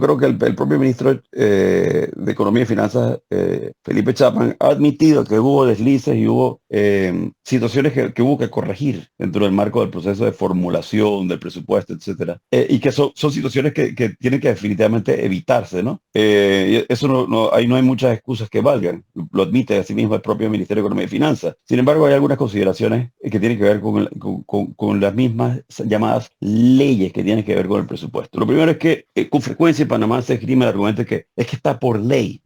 creo que el propio ministro de Economía y Finanzas, Felipe Chapman, ha admitido que hubo deslices y hubo situaciones que hubo que corregir dentro del marco del proceso de formulación del presupuesto, etcétera. Y que son situaciones que tienen que definitivamente evitarse, ¿no? Y eso ahí no hay muchas excusas que valgan. Lo admite así mismo el propio Ministerio de Economía y Finanzas. Sin embargo, hay algunas consideraciones que tienen que ver con las mismas llamadas leyes que tienen que ver con el presupuesto. Lo primero es que con frecuencia en Panamá se esgrime el argumento de que es que está por ley,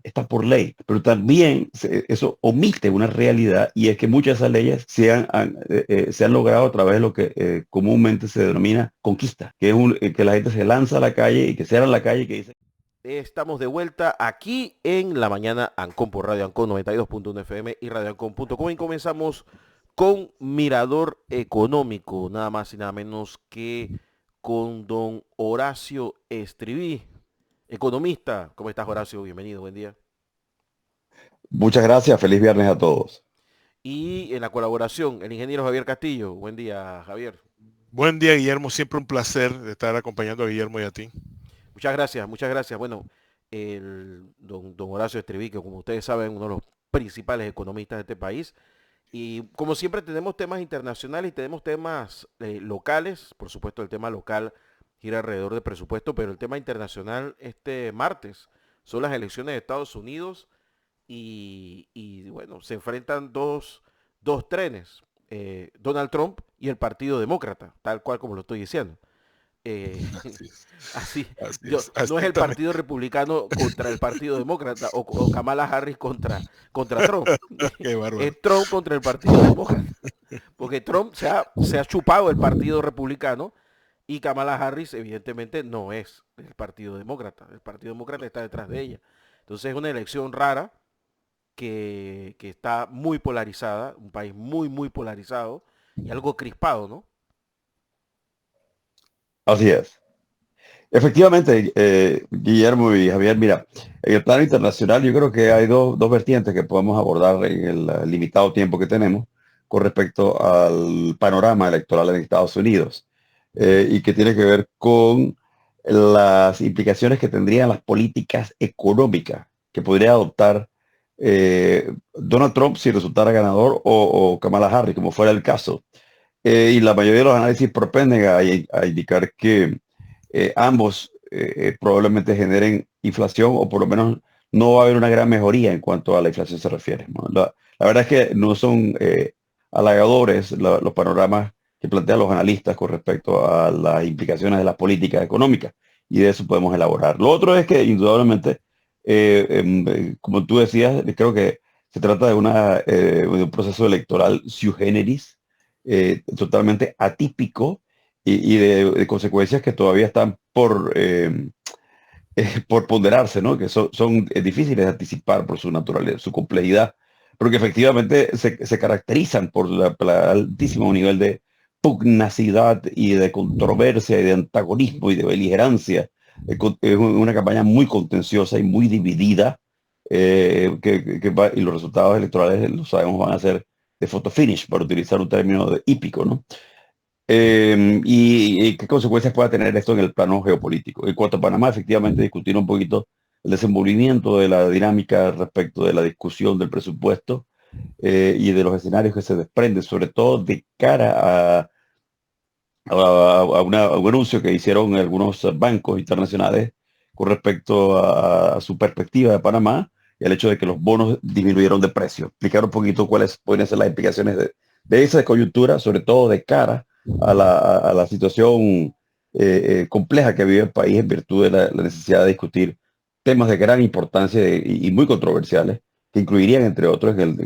pero también eso omite una realidad y es que muchas de esas leyes se han logrado a través de lo que comúnmente se denomina conquista, que es que la gente se lanza a la calle y que se en la calle y que dice. Estamos de vuelta aquí en la mañana Ancon por Radio Ancon 92.1 FM y radioancon.com y comenzamos con Mirador Económico, nada más y nada menos que con don Horacio Estriví, economista. ¿Cómo estás, Horacio? Bienvenido, buen día. Muchas gracias, feliz viernes a todos. Y en la colaboración, el ingeniero Javier Castillo. Buen día, Javier. Buen día, Guillermo. Siempre un placer estar acompañando a Guillermo y a ti. Muchas gracias, muchas gracias. Bueno, el don Horacio Estriví, que como ustedes saben, uno de los principales economistas de este país. Y como siempre tenemos temas internacionales y tenemos temas locales. Por supuesto, el tema local gira alrededor del presupuesto, pero el tema internacional este martes son las elecciones de Estados Unidos y bueno, se enfrentan dos trenes, Donald Trump y el Partido Demócrata, tal cual como lo estoy diciendo. Eh, Así es, así, así es, no es el exactamente. Partido Republicano contra el Partido Demócrata o Kamala Harris contra Trump. Qué bárbaro. Es Trump contra el Partido Demócrata. Porque Trump se ha chupado el Partido Republicano y Kamala Harris evidentemente no es el Partido Demócrata. El Partido Demócrata está detrás de ella. Entonces es una elección rara que está muy polarizada, un país muy, muy polarizado y algo crispado, ¿no? Así es. Efectivamente, Guillermo y Javier, mira, en el plano internacional yo creo que hay dos vertientes que podemos abordar en el limitado tiempo que tenemos con respecto al panorama electoral en Estados Unidos y que tiene que ver con las implicaciones que tendrían las políticas económicas que podría adoptar Donald Trump si resultara ganador o Kamala Harris, como fuera el caso. Y la mayoría de los análisis propenden a indicar que ambos probablemente generen inflación o por lo menos no va a haber una gran mejoría en cuanto a la inflación se refiere, ¿no? La verdad es que no son halagadores los panoramas que plantean los analistas con respecto a las implicaciones de las políticas económicas y de eso podemos elaborar. Lo otro es que indudablemente, como tú decías, creo que se trata de un proceso electoral sui generis, totalmente atípico y de consecuencias que todavía están por ponderarse, ¿no? Que son difíciles de anticipar por su naturaleza, su complejidad, porque efectivamente se caracterizan por la altísimo nivel de pugnacidad y de controversia y de antagonismo y de beligerancia. Es una campaña muy contenciosa y muy dividida, y los resultados electorales, lo sabemos, van a ser de photo finish, para utilizar un término hípico, ¿no? Y qué consecuencias puede tener esto en el plano geopolítico. En cuanto a Panamá, efectivamente, discutir un poquito el desenvolvimiento de la dinámica respecto de la discusión del presupuesto y de los escenarios que se desprenden, sobre todo de cara a un anuncio que hicieron algunos bancos internacionales con respecto a su perspectiva de Panamá y al hecho de que los bonos disminuyeron de precio. Explicar un poquito cuáles pueden ser las implicaciones de esa coyuntura, sobre todo de cara a la situación compleja que vive el país en virtud de la necesidad de discutir temas de gran importancia y muy controversiales, que incluirían, entre otros, en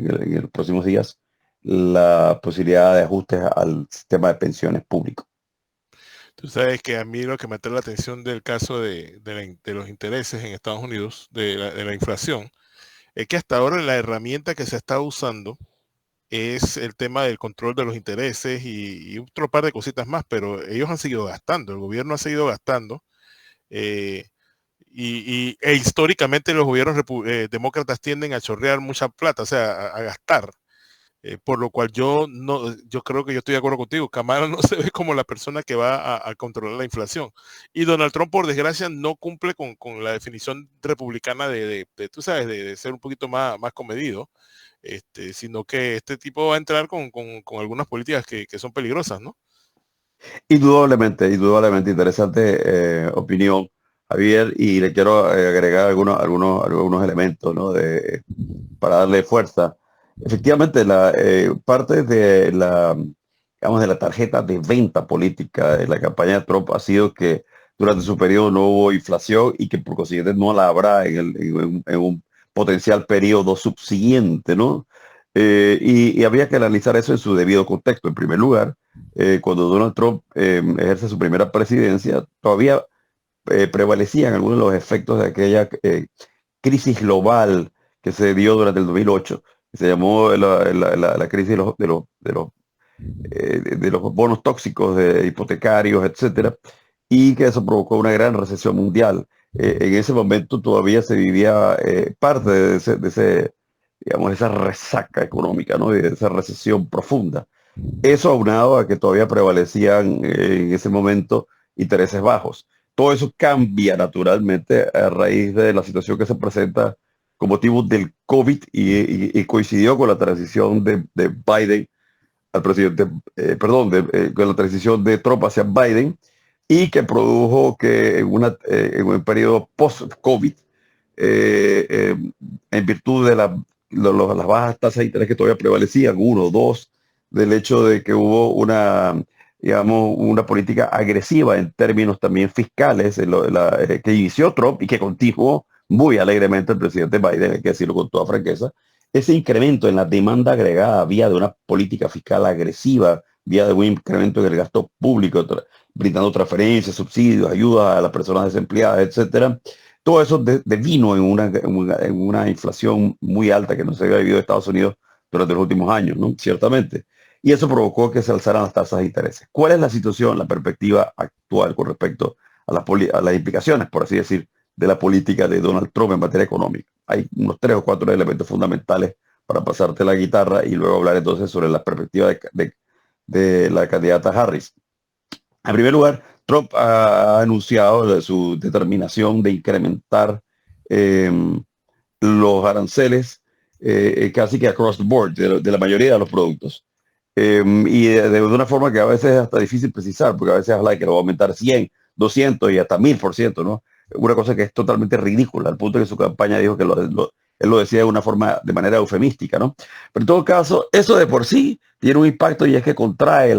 los próximos días, la posibilidad de ajustes al sistema de pensiones público. Tú sabes que a mí lo que me atrae la atención del caso de los intereses en Estados Unidos, de la inflación, es que hasta ahora la herramienta que se está usando es el tema del control de los intereses y otro par de cositas más, pero ellos han seguido gastando, el gobierno ha seguido gastando eh, e históricamente los gobiernos demócratas tienden a chorrear mucha plata, o sea, a gastar. Por lo cual yo creo que yo estoy de acuerdo contigo. Kamala no se ve como la persona que va a controlar la inflación. Y Donald Trump, por desgracia, no cumple con la definición republicana tú sabes, de ser un poquito más comedido, sino que este tipo va a entrar con algunas políticas que son peligrosas, ¿no? Indudablemente interesante opinión, Javier, y le quiero agregar algunos elementos, ¿no? Para darle fuerza. Efectivamente, la parte de digamos, de la tarjeta de venta política de la campaña de Trump ha sido que durante su periodo no hubo inflación y que por consiguiente no la habrá en un potencial periodo subsiguiente, ¿no? Y habría que analizar eso en su debido contexto. En primer lugar, cuando Donald Trump ejerce su primera presidencia, todavía prevalecían algunos de los efectos de aquella crisis global que se dio durante el 2008, que se llamó la crisis de los bonos tóxicos de hipotecarios, etcétera, y que eso provocó una gran recesión mundial. En ese momento todavía se vivía parte digamos, esa resaca económica, ¿no? De esa recesión profunda. Eso aunado a que todavía prevalecían en ese momento intereses bajos. Todo eso cambia naturalmente a raíz de la situación que se presenta con motivo del COVID y coincidió con la transición de Biden al presidente, con la transición de Trump hacia Biden y que produjo que en un periodo post-COVID, en virtud de las bajas tasas de interés que todavía prevalecían, uno o dos, del hecho de que hubo digamos, una política agresiva en términos también fiscales que inició Trump y que continuó muy alegremente el presidente Biden, hay que decirlo con toda franqueza. Ese incremento en la demanda agregada vía de una política fiscal agresiva, vía de un incremento en el gasto público, brindando transferencias, subsidios, ayudas a las personas desempleadas, etcétera. Todo eso devino en una inflación muy alta que no se había vivido en Estados Unidos durante los últimos años, ¿no? Ciertamente. Y eso provocó que se alzaran las tasas de interés. ¿Cuál es la situación, la perspectiva actual con respecto a las implicaciones, por así decir, de la política de Donald Trump en materia económica? Hay unos 3 o 4 elementos fundamentales para pasarte la guitarra y luego hablar entonces sobre la perspectiva de la candidata Harris. En primer lugar, Trump ha anunciado su determinación de incrementar eh, los aranceles casi que across the board de la mayoría de los productos. Y de una forma que a veces es hasta difícil precisar, porque a veces habla de que lo va a aumentar 100, 200 y hasta 1000%, ¿no? Una cosa que es totalmente ridícula, al punto de que su campaña dijo que él lo decía de manera eufemística, ¿no? Pero en todo caso, eso de por sí tiene un impacto y es que contrae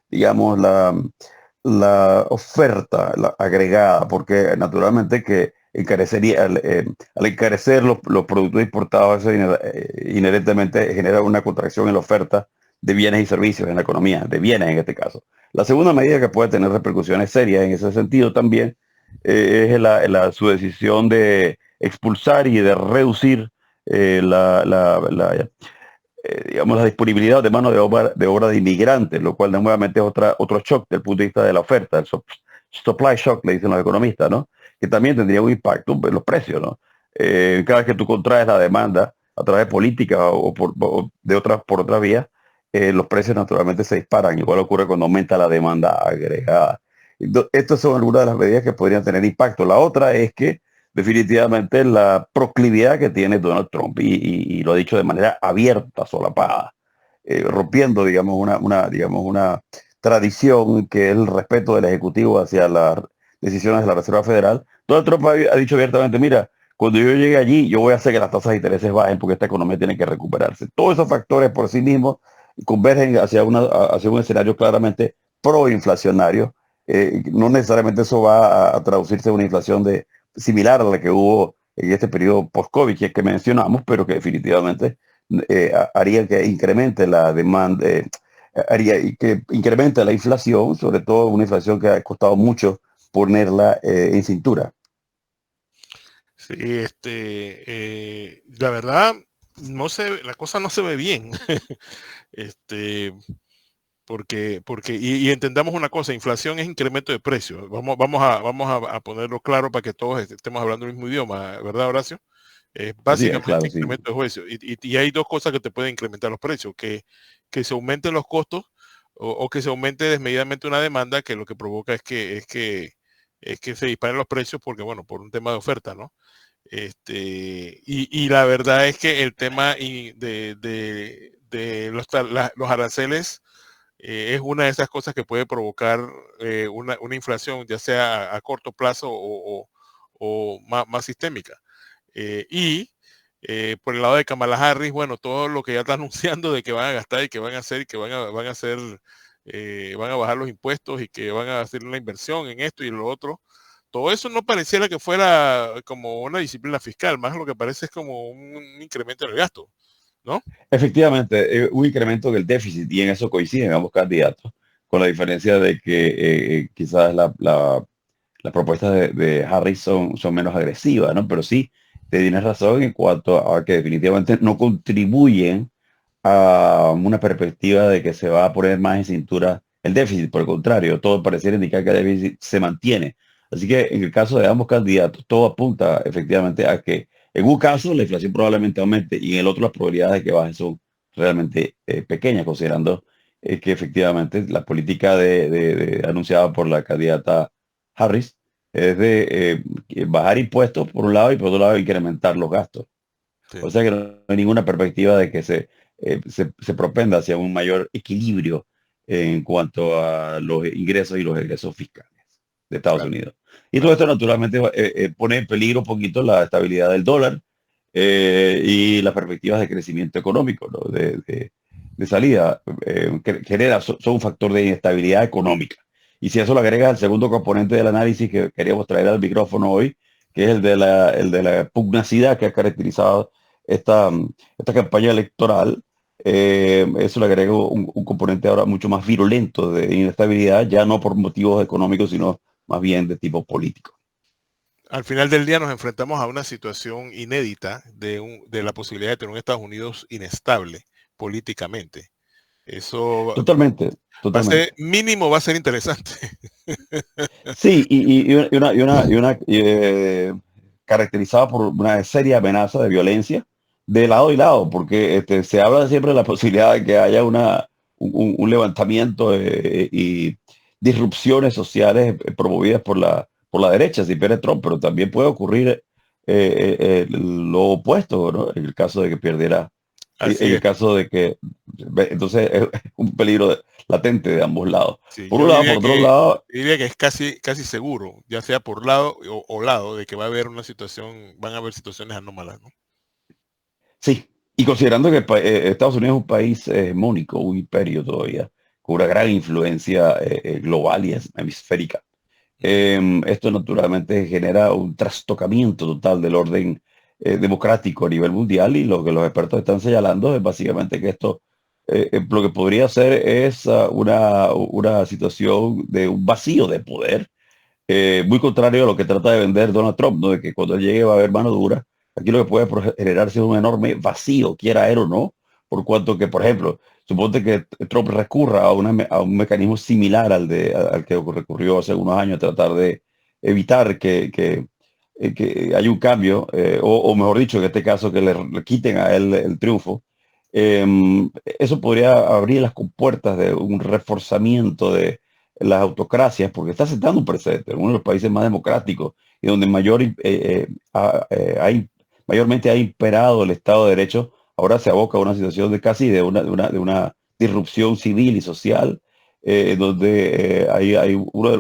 digamos, la oferta agregada, porque naturalmente que encarecería, al encarecer los productos importados, eso inherentemente genera una contracción en la oferta de bienes y servicios en la economía, de bienes en este caso. La segunda medida que puede tener repercusiones serias en ese sentido también su decisión de expulsar y de reducir digamos, la disponibilidad de mano de obra de inmigrantes, lo cual nuevamente es otro shock desde el punto de vista de la oferta, el supply shock, le dicen los economistas, ¿no? Que también tendría un impacto en los precios, ¿no? Cada vez que tú contraes la demanda a través de políticas por otras vías, los precios naturalmente se disparan. Igual ocurre cuando aumenta la demanda agregada. Estas son algunas de las medidas que podrían tener impacto. La otra es que definitivamente la proclividad que tiene Donald Trump, y lo ha dicho de manera abierta, solapada, rompiendo, digamos, digamos, una tradición que es el respeto del Ejecutivo hacia las decisiones de la Reserva Federal. Donald Trump ha dicho abiertamente, mira, cuando yo llegue allí, yo voy a hacer que las tasas de intereses bajen porque esta economía tiene que recuperarse. Todos esos factores por sí mismos convergen hacia un escenario claramente proinflacionario. No necesariamente eso va a traducirse en una inflación similar a la que hubo en este periodo post-COVID que mencionamos, pero que definitivamente haría que incremente la demanda, haría que incremente la inflación, sobre todo una inflación que ha costado mucho ponerla en cintura. Sí, la verdad, la cosa no se ve bien. Porque y entendamos una cosa, inflación es incremento de precios. Vamos a ponerlo claro para que todos estemos hablando el mismo idioma, ¿verdad, Horacio? Es Así es, básicamente claro, sí. incremento de juicio. Y hay dos cosas que te pueden incrementar los precios, que se aumenten los costos o que se aumente desmedidamente una demanda, que lo que provoca es que se disparen los precios porque, bueno, por un tema de oferta, ¿no? Y la verdad es que el tema de los aranceles es una de esas cosas que puede provocar una inflación, ya sea a corto plazo o más sistémica. Por el lado de Kamala Harris, bueno, todo lo que ya está anunciando de que van a gastar y que van a hacer y que van a hacer, van a bajar los impuestos y que van a hacer una inversión en esto y lo otro. Todo eso no pareciera que fuera como una disciplina fiscal, más lo que parece es como un incremento en el gasto, ¿no? Efectivamente, un incremento del déficit y en eso coinciden ambos candidatos, con la diferencia de que quizás las propuestas de Harris son menos agresivas, ¿no? Pero sí, te tienes razón en cuanto a que definitivamente no contribuyen a una perspectiva de que se va a poner más en cintura el déficit. Por el contrario, todo pareciera indicar que el déficit se mantiene. Así que en el caso de ambos candidatos, todo apunta efectivamente a que en un caso la inflación probablemente aumente y en el otro las probabilidades de que baje son realmente pequeñas, considerando que efectivamente la política anunciada por la candidata Harris es de bajar impuestos por un lado y por otro lado incrementar los gastos. Sí. O sea que no hay ninguna perspectiva de que se propenda hacia un mayor equilibrio en cuanto a los ingresos y los egresos fiscales de Estados Claro, Unidos. Y todo claro. esto naturalmente pone en peligro un poquito la estabilidad del dólar y las perspectivas de crecimiento económico, ¿no? De salida. Son un factor de inestabilidad económica. Y si eso lo agregas al segundo componente del análisis que queríamos traer al micrófono hoy, que es el de la pugnacidad que ha caracterizado esta campaña electoral, eso le agrega un componente ahora mucho más virulento de inestabilidad, ya no por motivos económicos, sino más bien de tipo político. Al final del día nos enfrentamos a una situación inédita de la posibilidad de tener un Estados Unidos inestable políticamente. Eso Totalmente, va a ser, totalmente. mínimo va a ser interesante. Sí, caracterizada por una seria amenaza de violencia de lado y lado, porque se habla siempre de la posibilidad de que haya un levantamiento y disrupciones sociales promovidas por la derecha, si pierde Trump, pero también puede ocurrir lo opuesto, ¿no? En el caso de que perdiera, en Así el es. caso de que, entonces es un peligro latente de ambos lados. Sí, Por un lado, por otro lado, diría que es casi seguro, ya sea por lado o lado, de que va a haber una situación, van a haber situaciones anómalas, ¿no? sí, y considerando que Estados Unidos es un país hegemónico, un imperio todavía, con una gran influencia global y hemisférica, esto naturalmente genera un trastocamiento total del orden democrático a nivel mundial y lo que los expertos están señalando es básicamente que esto lo que podría ser es una situación de un vacío de poder muy contrario a lo que trata de vender Donald Trump, ¿no? De que cuando él llegue va a haber mano dura. Aquí lo que puede generarse es un enorme vacío, quiera él o no, por cuanto que, por ejemplo, suponte que Trump recurra a un mecanismo similar al que recurrió hace unos años, a tratar de evitar que haya un cambio, o mejor dicho, en este caso, que le quiten a él el triunfo. Eso podría abrir las compuertas de un reforzamiento de las autocracias, porque está sentando un precedente en uno de los países más democráticos y donde mayormente ha imperado el Estado de Derecho, ahora se aboca a una situación de casi de una disrupción civil y social, donde hay uno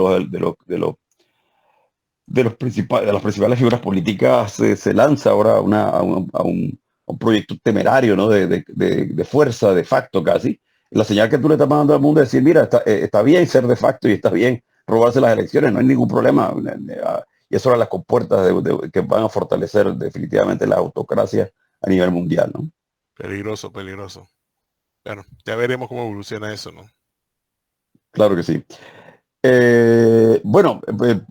de las principales figuras políticas se lanza ahora a un proyecto temerario, ¿no? de fuerza, de facto casi. La señal que tú le estás mandando al mundo es decir, mira, está bien ser de facto y está bien robarse las elecciones, no hay ningún problema. Y eso era las compuertas que van a fortalecer definitivamente la autocracia a nivel mundial, ¿no? Peligroso, peligroso. Bueno, ya veremos cómo evoluciona eso, ¿no? Claro que sí. Bueno,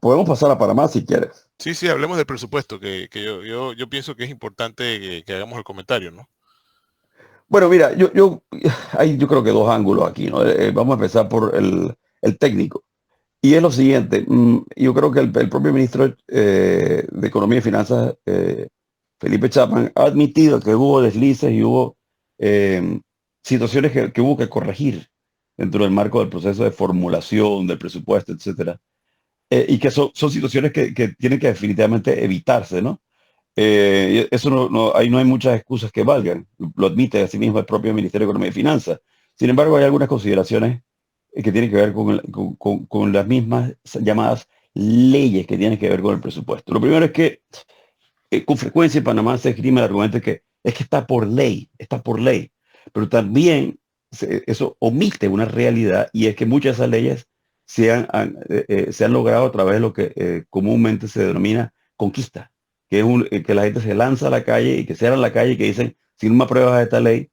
podemos pasar a Panamá si quieres. Sí, hablemos del presupuesto, que yo pienso que es importante que hagamos el comentario, ¿no? Bueno, mira, yo creo que dos ángulos aquí, ¿no? Vamos a empezar por el técnico. Y es lo siguiente, yo creo que el propio ministro de Economía y Finanzas, Felipe Chapman, ha admitido que hubo deslices y hubo situaciones que hubo que corregir dentro del marco del proceso de formulación del presupuesto, etcétera, y que son situaciones que tienen que definitivamente evitarse, ¿no? Y eso ahí no hay muchas excusas que valgan, lo admite a sí mismo el propio Ministerio de Economía y Finanzas. Sin embargo, hay algunas consideraciones que tienen que ver con las mismas llamadas leyes que tienen que ver con el presupuesto. Lo primero es que con frecuencia en Panamá se esgrime el argumento de que es que está por ley, pero también eso omite una realidad y es que muchas de esas leyes se han logrado a través de lo que comúnmente se denomina conquista, que es que la gente se lanza a la calle y que cierran la calle y que dicen, si no me apruebas esta ley,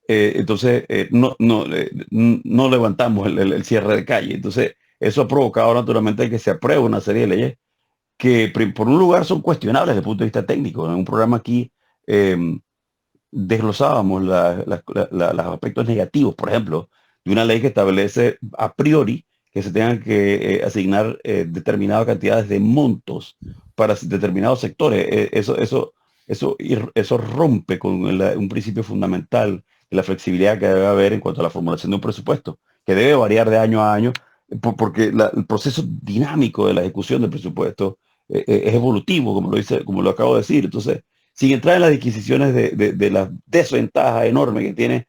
entonces no levantamos el cierre de calle. Entonces, eso ha provocado naturalmente que se apruebe una serie de leyes que por un lugar son cuestionables desde el punto de vista técnico. En un programa aquí eh, desglosábamos los aspectos negativos, por ejemplo, de una ley que establece a priori que se tengan que asignar determinadas cantidades de montos para determinados sectores. Eso rompe con un principio fundamental de la flexibilidad que debe haber en cuanto a la formulación de un presupuesto, que debe variar de año a año, porque el proceso dinámico de la ejecución del presupuesto es evolutivo, como lo acabo de decir. Entonces, sin entrar en las disquisiciones de la desventaja enorme que tiene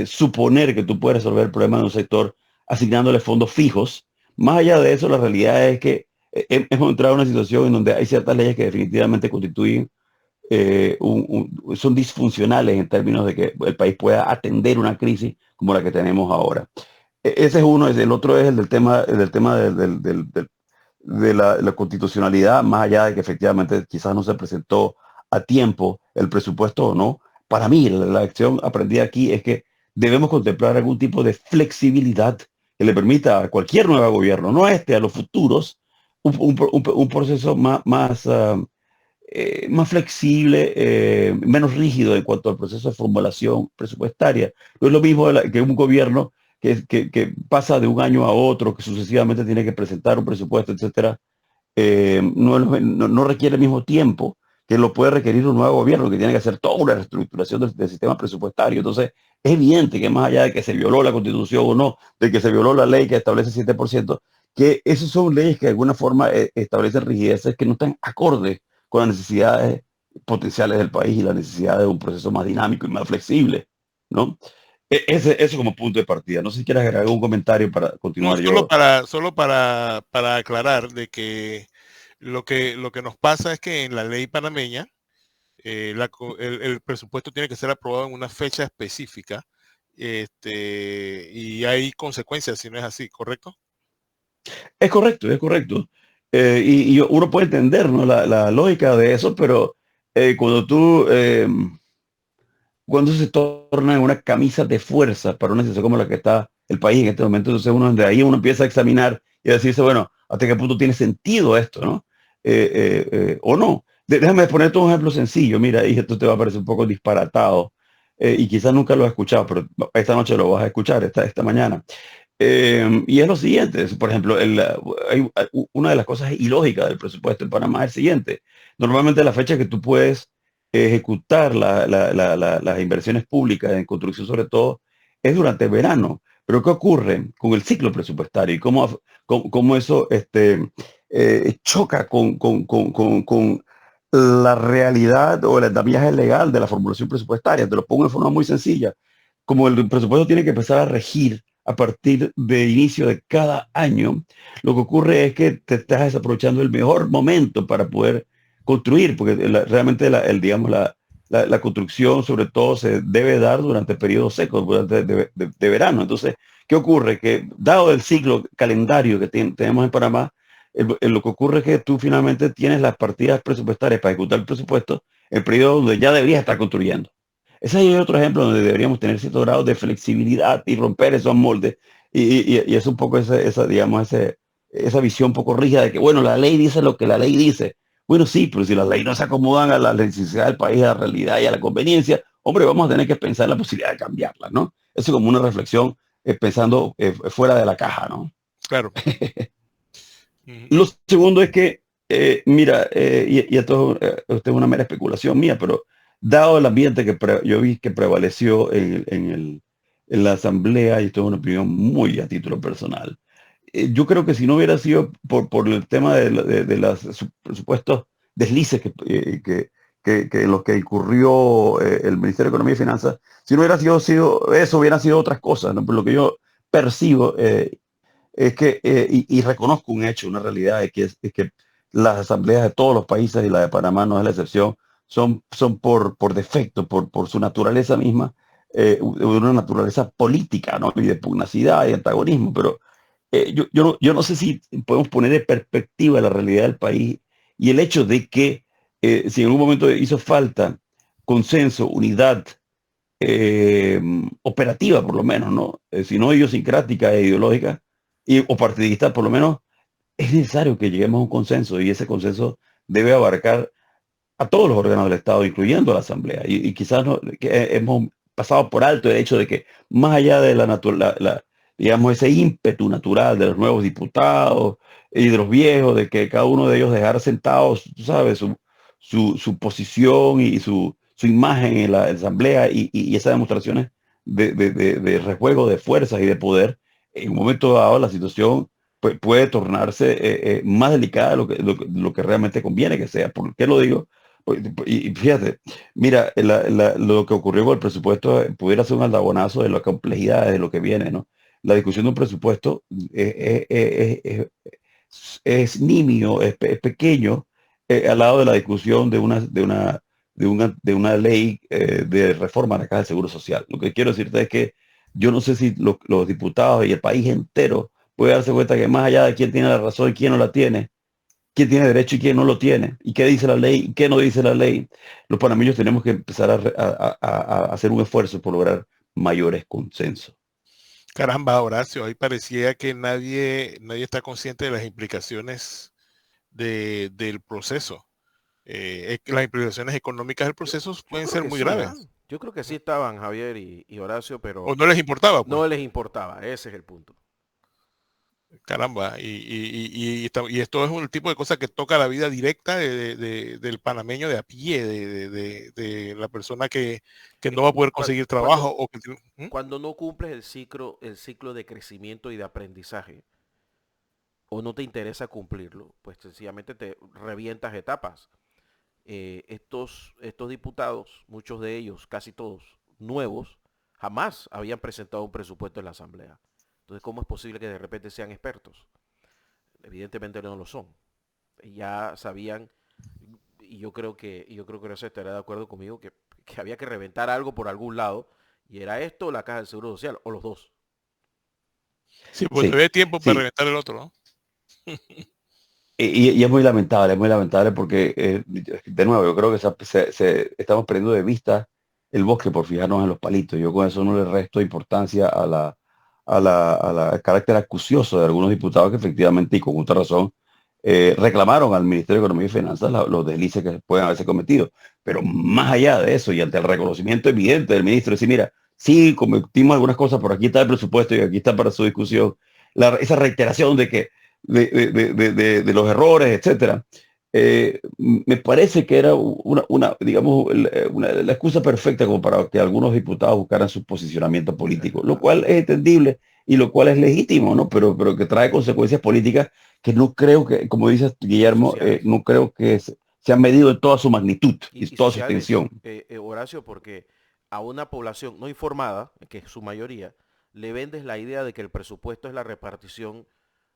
suponer que tú puedes resolver el problema de un sector asignándole fondos fijos, más allá de eso, la realidad es que hemos entrado en una situación en donde hay ciertas leyes que definitivamente constituyen son disfuncionales en términos de que el país pueda atender una crisis como la que tenemos ahora. Ese es uno, el otro es el del tema de la constitucionalidad, más allá de que efectivamente quizás no se presentó a tiempo el presupuesto o no. Para mí, la lección aprendida aquí es que debemos contemplar algún tipo de flexibilidad que le permita a cualquier nuevo gobierno, no a este, a los futuros, un proceso más flexible, menos rígido en cuanto al proceso de formulación presupuestaria. No es lo mismo que un gobierno que pasa de un año a otro, que sucesivamente tiene que presentar un presupuesto, etcétera, no requiere el mismo tiempo que lo puede requerir un nuevo gobierno, que tiene que hacer toda una reestructuración del sistema presupuestario. Entonces, es evidente que más allá de que se violó la Constitución o no, de que se violó la ley que establece 7%, que esas son leyes que de alguna forma establecen rigideces que no están acordes con las necesidades potenciales del país y la necesidad de un proceso más dinámico y más flexible, ¿no? Eso como punto de partida. No sé si quieres agregar algún comentario para No, continuar yo. solo para aclarar de que lo que nos pasa es que en la ley panameña el presupuesto tiene que ser aprobado en una fecha específica, y hay consecuencias si no es así, ¿correcto? Es correcto, es correcto. Y uno puede entender, ¿no?, la lógica de eso, pero cuando se torna en una camisa de fuerza para una situación como la que está el país en este momento, entonces de ahí uno empieza a examinar y a decirse, bueno, ¿hasta qué punto tiene sentido esto, no? O no. Déjame ponerte un ejemplo sencillo, mira, y esto te va a parecer un poco disparatado, y quizás nunca lo has escuchado, pero esta noche lo vas a escuchar, esta mañana. Y es lo siguiente, por ejemplo, una de las cosas ilógicas del presupuesto en Panamá es el siguiente. Normalmente la fecha que tú puedes ejecutar las inversiones públicas en construcción sobre todo es durante el verano. Pero ¿qué ocurre con el ciclo presupuestario y cómo eso choca con la realidad o el andamiaje legal de la formulación presupuestaria? Te lo pongo de forma muy sencilla. Como el presupuesto tiene que empezar a regir a partir de inicio de cada año, lo que ocurre es que te estás desaprovechando el mejor momento para poder construir, porque realmente la construcción sobre todo se debe dar durante periodos secos, durante de verano. Entonces, ¿qué ocurre? Que dado el ciclo calendario que tenemos en Panamá, lo que ocurre es que tú finalmente tienes las partidas presupuestarias para ejecutar el presupuesto en el periodo donde ya deberías estar construyendo. Ese es otro ejemplo donde deberíamos tener cierto grado de flexibilidad y romper esos moldes. Y es un poco esa visión un poco rígida de que, bueno, la ley dice lo que la ley dice. Bueno, sí, pero si las leyes no se acomodan a la necesidad del país, a la realidad y a la conveniencia, hombre, vamos a tener que pensar en la posibilidad de cambiarla, ¿no? Eso como una reflexión pensando fuera de la caja, ¿no? Claro. Lo segundo es que Mira, y esto esto es una mera especulación mía, pero dado el ambiente que yo vi que prevaleció en la asamblea, y esto es una opinión muy a título personal, yo creo que si no hubiera sido por el tema de los supuestos deslices que los que incurrió el Ministerio de Economía y Finanzas, si no hubiera sido eso, hubieran sido otras cosas, ¿no? Por lo que yo percibo es que, y reconozco un hecho, una realidad, es que las asambleas de todos los países, y la de Panamá no es la excepción, son por defecto, por su naturaleza misma, una naturaleza política, ¿no? Y de pugnacidad y antagonismo, pero yo no sé si podemos poner en perspectiva la realidad del país y el hecho de que si en algún momento hizo falta consenso, unidad operativa, por lo menos, ¿no? Si no idiosincrática e ideológica o partidista, por lo menos es necesario que lleguemos a un consenso y ese consenso debe abarcar a todos los órganos del Estado, incluyendo la Asamblea. Y quizás hemos pasado por alto el hecho de que más allá de digamos, ese ímpetu natural de los nuevos diputados y de los viejos, de que cada uno de ellos dejara sentados, tú sabes, su posición y su imagen en la Asamblea y esas demostraciones de rejuego de fuerzas y de poder, en un momento dado la situación puede tornarse más delicada de lo que realmente conviene que sea. ¿Por qué lo digo? Y fíjate, mira, lo que ocurrió con el presupuesto pudiera ser un aldabonazo de la complejidad de lo que viene, ¿no? La discusión de un presupuesto es nimio, es pequeño, al lado de la discusión de una ley de reforma a la Caja de Seguro Social. Lo que quiero decirte es que yo no sé si los diputados y el país entero puede darse cuenta que más allá de quién tiene la razón y quién no la tiene, quién tiene derecho y quién no lo tiene, y qué dice la ley y qué no dice la ley, los panameños tenemos que empezar a hacer un esfuerzo por lograr mayores consensos. Caramba, Horacio, ahí parecía que nadie está consciente de las implicaciones del proceso. Las implicaciones económicas del proceso pueden ser muy graves. Yo creo que sí estaban Javier y Horacio, pero O no les importaba, pues. no les importaba, ese es el punto. Caramba, y esto es un tipo de cosa que toca la vida directa del panameño de a pie, de la persona que no va a poder conseguir trabajo. Cuando no cumples el ciclo de crecimiento y de aprendizaje, o no te interesa cumplirlo, pues sencillamente te revientas etapas. Estos diputados, muchos de ellos, casi todos, nuevos, jamás habían presentado un presupuesto en la Asamblea. Entonces, ¿cómo es posible que de repente sean expertos? Evidentemente no lo son. Ya sabían, y yo creo que Horacio estará de acuerdo conmigo, que había que reventar algo por algún lado, y era esto o la Caja del Seguro Social, o los dos. Sí, pues todavía hay tiempo para reventar el otro, ¿no? Y es muy lamentable porque, de nuevo, yo creo que estamos perdiendo de vista el bosque por fijarnos en los palitos. Yo con eso no le resto importancia al carácter acucioso de algunos diputados que efectivamente y con justa razón reclamaron al Ministerio de Economía y Finanzas los deslices que pueden haberse cometido. Pero más allá de eso y ante el reconocimiento evidente del ministro, decir, mira, sí, cometimos algunas cosas, pero aquí está el presupuesto y aquí está para su discusión. Esa reiteración de que de los errores, etcétera. Me parece que era digamos, la excusa perfecta como para que algunos diputados buscaran su posicionamiento político, lo cual es entendible y lo cual es legítimo, ¿no? Pero que trae consecuencias políticas que no creo que, como dices, Guillermo, no creo que se han medido en toda su magnitud y toda su extensión. Horacio, porque a una población no informada, que es su mayoría, le vendes la idea de que el presupuesto es la repartición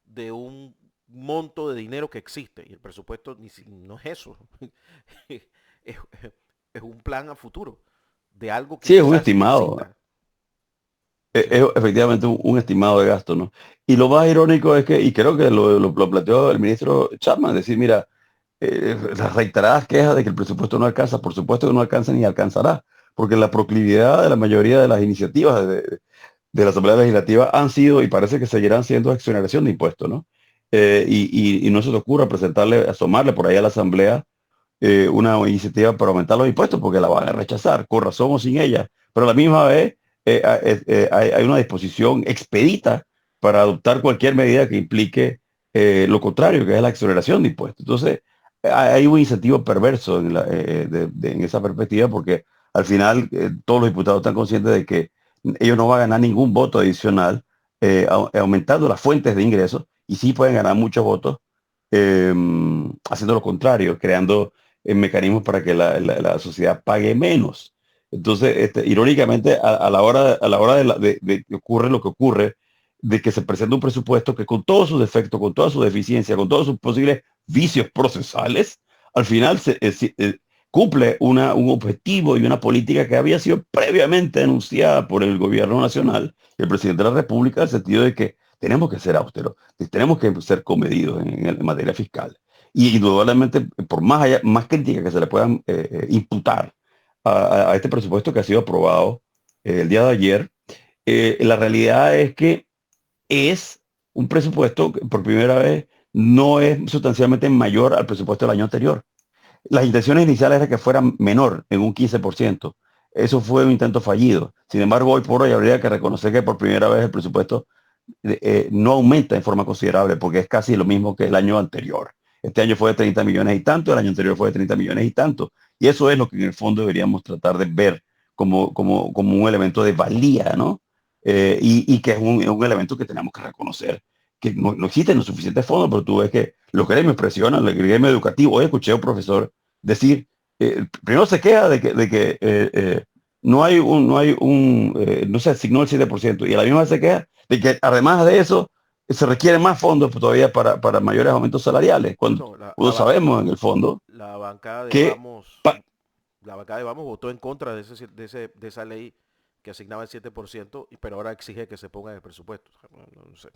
de un monto de dinero que existe, y el presupuesto no es eso. es un plan a futuro de algo que sí, es un estimado. Es efectivamente un estimado de gasto, ¿no? Y lo más irónico es que, y creo que lo planteó el ministro Chapman, decir, mira, las reiteradas quejas de que el presupuesto no alcanza, por supuesto que no alcanza ni alcanzará, porque la proclividad de la mayoría de las iniciativas de la Asamblea Legislativa han sido y parece que seguirán siendo exoneración de impuestos, ¿no? Y no se te ocurra asomarle por ahí a la Asamblea una iniciativa para aumentar los impuestos porque la van a rechazar, con razón o sin ella. Pero a la misma vez hay una disposición expedita para adoptar cualquier medida que implique lo contrario, que es la exoneración de impuestos. Entonces, hay un incentivo perverso en esa perspectiva, porque al final todos los diputados están conscientes de que ellos no van a ganar ningún voto adicional aumentando las fuentes de ingresos, y sí pueden ganar muchos votos eh, haciendo lo contrario, creando mecanismos para que la sociedad pague menos. Entonces, irónicamente, a la hora de que ocurre lo que ocurre, de que se presenta un presupuesto que con todos sus defectos, con toda su deficiencia, con todos sus posibles vicios procesales, al final cumple un objetivo y una política que había sido previamente anunciada por el gobierno nacional, el presidente de la República, en el sentido de que tenemos que ser austeros, tenemos que ser comedidos en materia fiscal. Y indudablemente, por más críticas que se le puedan imputar a este presupuesto que ha sido aprobado el día de ayer, la realidad es que es un presupuesto que por primera vez no es sustancialmente mayor al presupuesto del año anterior. Las intenciones iniciales eran que fuera menor, en un 15%. Eso fue un intento fallido. Sin embargo, hoy por hoy habría que reconocer que por primera vez el presupuesto no aumenta en forma considerable, porque es casi lo mismo que el año anterior. Este año fue de 30 millones y tanto, el año anterior fue de 30 millones y tanto. Y eso es lo que en el fondo deberíamos tratar de ver como un elemento de valía, ¿no? Y que es un elemento que tenemos que reconocer, que no existen los suficientes fondos, pero tú ves que los gremios presionan, el gremio educativo. Hoy escuché a un profesor decir, primero se queja no se asignó el 7%, y a la misma vez se queja de que además de eso se requieren más fondos todavía para mayores aumentos salariales, cuando No, sabemos en el fondo la bancada de que Vamos, pa- la bancada de Vamos votó en contra de esa ley que asignaba el 7%, pero ahora exige que se ponga en el presupuesto. No sé.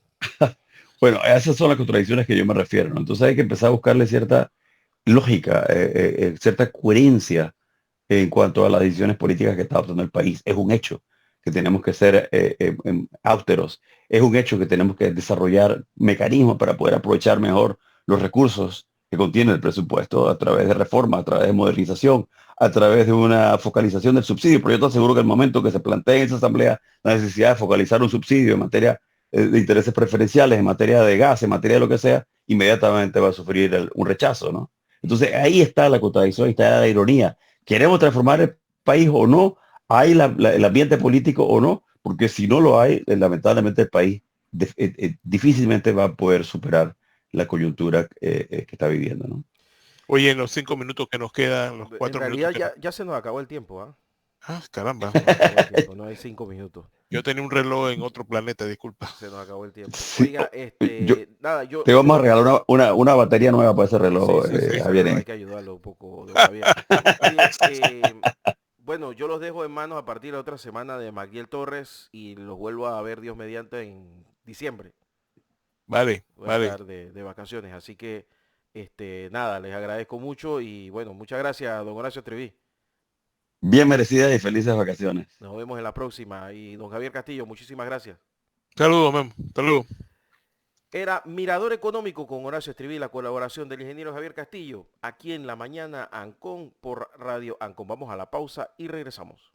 bueno, esas son las contradicciones que yo me refiero, ¿no? Entonces hay que empezar a buscarle cierta lógica, cierta coherencia en cuanto a las decisiones políticas que está adoptando el país. Es un hecho que tenemos que ser austeros. Es un hecho que tenemos que desarrollar mecanismos para poder aprovechar mejor los recursos que contiene el presupuesto a través de reforma, a través de modernización, a través de una focalización del subsidio. Pero yo estoy seguro que el momento que se plantee en esa asamblea la necesidad de focalizar un subsidio en materia de intereses preferenciales, en materia de gas, en materia de lo que sea, inmediatamente va a sufrir un rechazo, ¿no? Entonces ahí está la contradicción, ahí está la ironía. ¿Queremos transformar el país o no? ¿Hay el ambiente político o no? Porque si no lo hay, lamentablemente el país difícilmente va a poder superar la coyuntura que está viviendo, ¿no? Oye, en los 5 minutos que nos quedan, los En 4 minutos realidad que nos... ya se nos acabó el tiempo, ¿ah? Ah, caramba. Se nos acabó el tiempo, no hay 5 minutos. Yo tenía un reloj en otro planeta, disculpa. Se nos acabó el tiempo. Sí, Oiga, yo nada, te yo vamos a lo... regalar una batería nueva para ese Sí, reloj, sí, sí, sí, Javier. pero hay que ayudarlo un poco, don Javier. Oye, bueno, yo los dejo en manos a partir de otra semana de Magdiel Torres y los vuelvo a ver Dios mediante en diciembre. Vale, Voy a vale. estar de vacaciones, así que nada, les agradezco mucho y bueno, muchas gracias, don Horacio Treví. Bien merecidas y felices vacaciones. Nos vemos en la próxima. Y don Javier Castillo, muchísimas gracias. Saludos, Memo. Saludos. Era Mirador Económico con Horacio Estriví, la colaboración del ingeniero Javier Castillo, aquí en la mañana Ancon por Radio Ancon. Vamos a la pausa y regresamos.